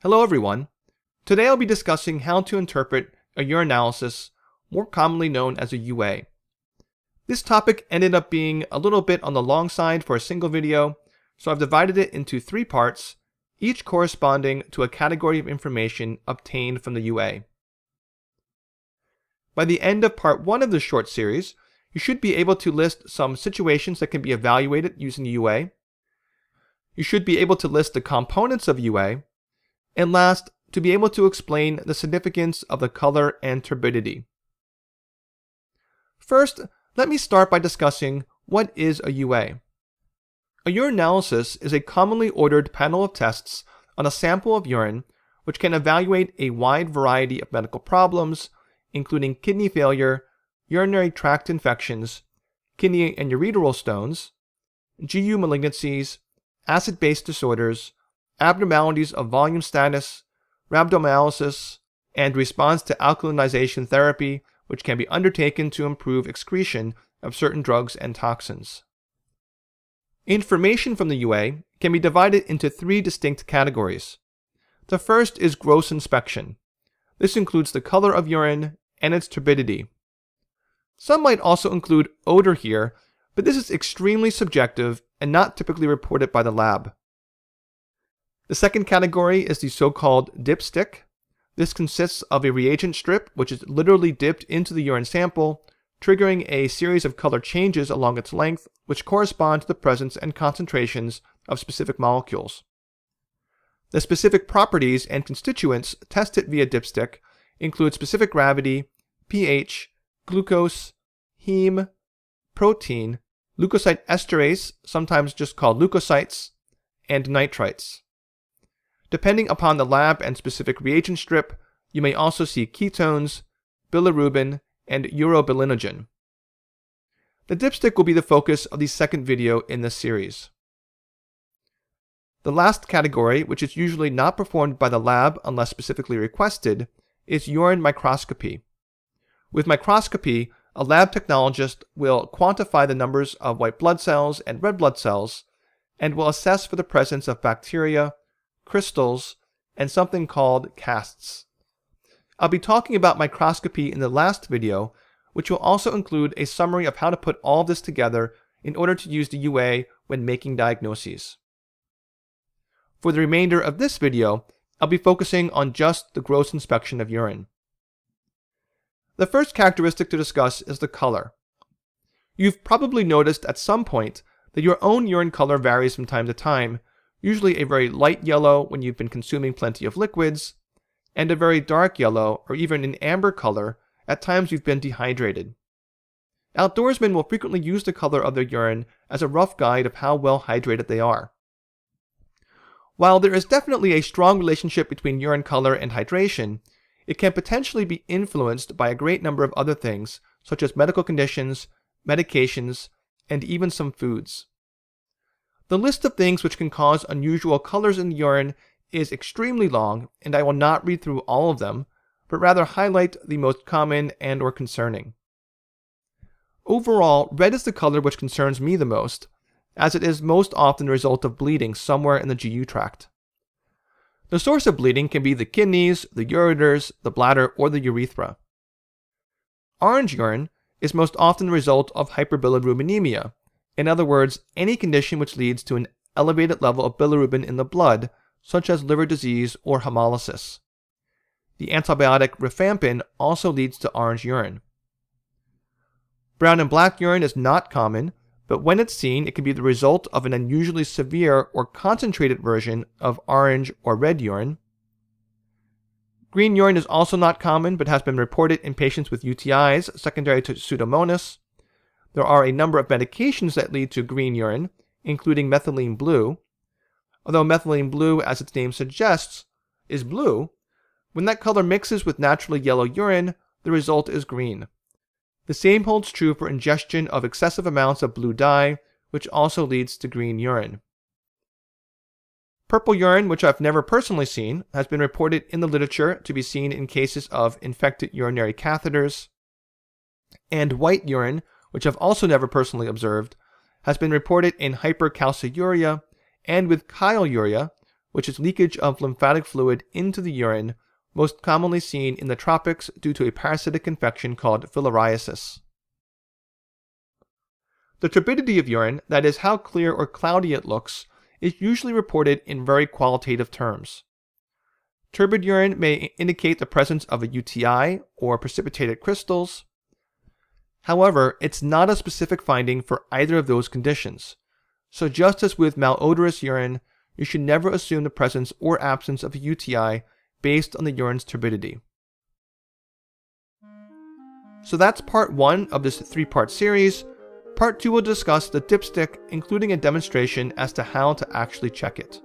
Hello everyone. Today I'll be discussing how to interpret a urinalysis, more commonly known as a UA. This topic ended up being a little bit on the long side for a single video, so I've divided it into 3 parts, each corresponding to a category of information obtained from the UA. By the end of part 1 of this short series, you should be able to list some situations that can be evaluated using UA. You should be able to list the components of UA, and last, to be able to explain the significance of the color and turbidity. First, let me start by discussing what is a UA. A urinalysis is a commonly ordered panel of tests on a sample of urine which can evaluate a wide variety of medical problems, including kidney failure, urinary tract infections, kidney and ureteral stones, GU malignancies, acid-base disorders, abnormalities of volume status, rhabdomyolysis, and response to alkalinization therapy, which can be undertaken to improve excretion of certain drugs and toxins. Information from the UA can be divided into 3 distinct categories. The first is gross inspection. This includes the color of urine and its turbidity. Some might also include odor here, but this is extremely subjective and not typically reported by the lab. The second category is the so-called dipstick. This consists of a reagent strip which is literally dipped into the urine sample, triggering a series of color changes along its length which correspond to the presence and concentrations of specific molecules. The specific properties and constituents tested via dipstick include specific gravity, pH, glucose, heme, protein, leukocyte esterase, sometimes just called leukocytes, and nitrites. Depending upon the lab and specific reagent strip, you may also see ketones, bilirubin, and urobilinogen. The dipstick will be the focus of the second video in this series. The last category, which is usually not performed by the lab unless specifically requested, is urine microscopy. With microscopy, a lab technologist will quantify the numbers of white blood cells and red blood cells and will assess for the presence of bacteria, crystals, and something called casts. I'll be talking about microscopy in the last video, which will also include a summary of how to put all this together in order to use the UA when making diagnoses. For the remainder of this video, I'll be focusing on just the gross inspection of urine. The first characteristic to discuss is the color. You've probably noticed at some point that your own urine color varies from time to time, usually a very light yellow when you've been consuming plenty of liquids, and a very dark yellow or even an amber color at times you've been dehydrated. Outdoorsmen will frequently use the color of their urine as a rough guide of how well hydrated they are. While there is definitely a strong relationship between urine color and hydration, it can potentially be influenced by a great number of other things, such as medical conditions, medications, and even some foods. The list of things which can cause unusual colors in the urine is extremely long, and I will not read through all of them, but rather highlight the most common and/or concerning. Overall, red is the color which concerns me the most, as it is most often the result of bleeding somewhere in the GU tract. The source of bleeding can be the kidneys, the ureters, the bladder, or the urethra. Orange urine is most often the result of hyperbilirubinemia. In other words, any condition which leads to an elevated level of bilirubin in the blood, such as liver disease or hemolysis. The antibiotic rifampin also leads to orange urine. Brown and black urine is not common, but when it's seen, it can be the result of an unusually severe or concentrated version of orange or red urine. Green urine is also not common, but has been reported in patients with UTIs secondary to Pseudomonas. There are a number of medications that lead to green urine, including methylene blue. Although methylene blue, as its name suggests, is blue, when that color mixes with naturally yellow urine, the result is green. The same holds true for ingestion of excessive amounts of blue dye, which also leads to green urine. Purple urine, which I've never personally seen, has been reported in the literature to be seen in cases of infected urinary catheters. And white urine, which I've also never personally observed, has been reported in hypercalciuria and with chyluria, which is leakage of lymphatic fluid into the urine, most commonly seen in the tropics due to a parasitic infection called filariasis. The turbidity of urine, that is how clear or cloudy it looks, is usually reported in very qualitative terms. Turbid urine may indicate the presence of a UTI or precipitated crystals. However, it's not a specific finding for either of those conditions. So just as with malodorous urine, you should never assume the presence or absence of a UTI based on the urine's turbidity. So that's part 1 of this 3-part series. Part 2 will discuss the dipstick, including a demonstration as to how to actually check it.